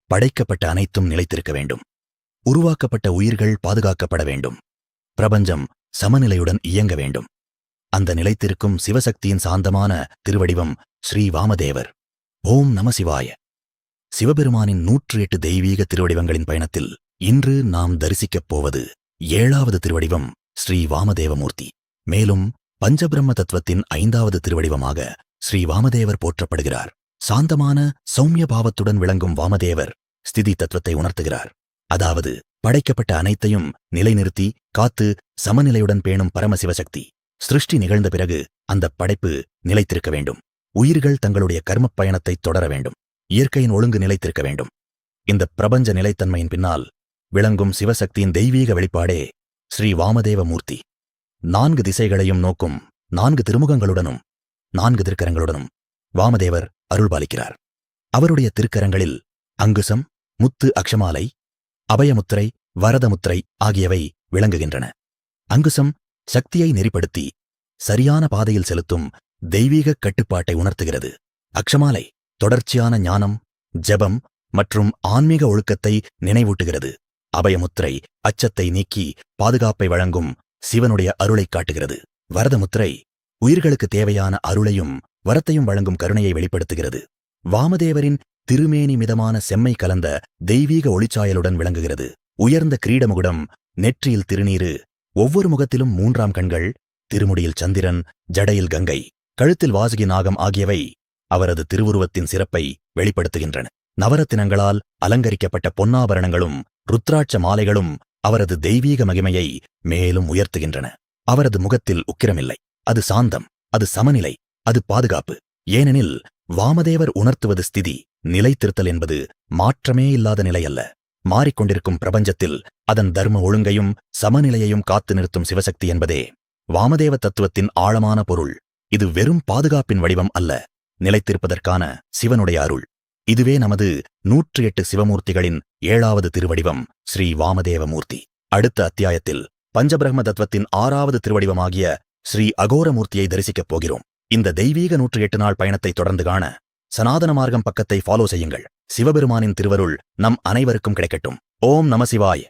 படைக்கப்பட்ட அனைத்தும் நிலைத்திருக்க வேண்டும். உருவாக்கப்பட்ட உயிர்கள் பாதுகாக்கப்பட வேண்டும். பிரபஞ்சம் சமநிலையுடன் இயங்க வேண்டும். அந்த நிலைத்திருக்கும் சிவசக்தியின் சாந்தமான திருவடிவம் ஸ்ரீ வாமதேவர். ஓம் நம சிவாய. சிவபெருமானின் 108 தெய்வீக திருவடிவங்களின் பயணத்தில் இன்று நாம் தரிசிக்கப் போவது 7வது திருவடிவம் ஸ்ரீ வாமதேவமூர்த்தி. மேலும் பஞ்சபிரம்ம தத்துவத்தின் 5வது திருவடிவமாக ஸ்ரீ வாமதேவர் போற்றப்படுகிறார். சாந்தமான சௌமிய பாவத்துடன் விளங்கும் வாமதேவர் ஸ்திதி தத்துவத்தை உணர்த்துகிறார். அதாவது படைக்கப்பட்ட அனைத்தையும் நிலைநிறுத்தி காத்து சமநிலையுடன் பேணும் பரமசிவசக்தி. சிருஷ்டி நிகழ்ந்த பிறகு அந்த படைப்பு நிலைத்திருக்க வேண்டும். உயிர்கள் தங்களுடைய கர்மப் பயணத்தை தொடர வேண்டும். இயற்கையின் ஒழுங்கு நிலைத்திருக்க வேண்டும். இந்த பிரபஞ்ச நிலைத்தன்மையின் பின்னால் விளங்கும் சிவசக்தியின் தெய்வீக வெளிப்பாடே ஸ்ரீ வாமதேவ மூர்த்தி. 4 திசைகளையும் நோக்கும் 4 திருமுகங்களுடனும் 4 திருக்கரங்களுடனும் வாமதேவர் அருள்பாலிக்கிறார். அவருடைய திருக்கரங்களில் அங்குசம், முத்து அக்ஷமாலை, அபயமுத்திரை, வரதமுத்திரை ஆகியவை விளங்குகின்றன. அங்குசம் சக்தியை நெறிப்படுத்தி சரியான பாதையில் செலுத்தும் தெய்வீக கட்டுப்பாட்டை உணர்த்துகிறது. அக்ஷமாலை தொடர்ச்சியான ஞானம், ஜெபம் மற்றும் ஆன்மீக ஒழுக்கத்தை நினைவூட்டுகிறது. அபயமுத்திரை அச்சத்தை நீக்கி பாதுகாப்பை வழங்கும் சிவனுடைய அருளைக் காட்டுகிறது. வரதமுத்திரை உயிர்களுக்கு தேவையான அருளையும் வரத்தையும் வழங்கும் கருணையை வெளிப்படுத்துகிறது. வாமதேவரின் திருமேனி மிதமான செம்மை கலந்த தெய்வீக ஒளிச்சாயலுடன் விளங்குகிறது. உயர்ந்த கிரீடமுகுடம், நெற்றியில் திருநீறு, ஒவ்வொரு முகத்திலும் 3ஆம் கண்கள், திருமுடியில் சந்திரன், ஜடையில் கங்கை, கழுத்தில் வாசுகி நாகம் ஆகியவை அவரது திருவுருவத்தின் சிறப்பை வெளிப்படுத்துகின்றன. நவரத்தினங்களால் அலங்கரிக்கப்பட்ட பொன்னாபரணங்களும் ருத்ராட்ச மாலைகளும் அவரது தெய்வீக மகிமையை மேலும் உயர்த்துகின்றன. அவரது முகத்தில் உக்கிரமில்லை. அது சாந்தம், அது சமநிலை, அது பாதுகாப்பு. ஏனெனில் வாமதேவர் உணர்த்துவது ஸ்திதி, நிலைத்திருத்தல் என்பது மாற்றமே இல்லாத நிலை அல்ல. மாறிக்கொண்டிருக்கும் பிரபஞ்சத்தில் அதன் தர்ம ஒழுங்கையும் சமநிலையையும் காத்து நிறுத்தும் சிவசக்தி என்பதே வாமதேவ தத்துவத்தின் ஆழமான பொருள். இது வெறும் பாதுகாப்பின் வடிவம் அல்ல, நிலைத்திருப்பதற்கான சிவனுடைய அருள். இதுவே நமது 108 சிவமூர்த்திகளின் 7வது திருவடிவம் ஸ்ரீ வாமதேவமூர்த்தி. அடுத்த அத்தியாயத்தில் பஞ்சபிரம்ம தத்துவத்தின் 6வது திருவடிவமாகிய ஸ்ரீ அகோரமூர்த்தியை தரிசிக்கப் போகிறோம். இந்த தெய்வீக 108 நாள் பயணத்தை தொடர்ந்து காண சனாதன மார்க்கம் பக்கத்தை ஃபாலோ செய்யுங்கள். சிவபெருமானின் திருவருள் நம் அனைவருக்கும் கிடைக்கட்டும். ஓம் நம சிவாய.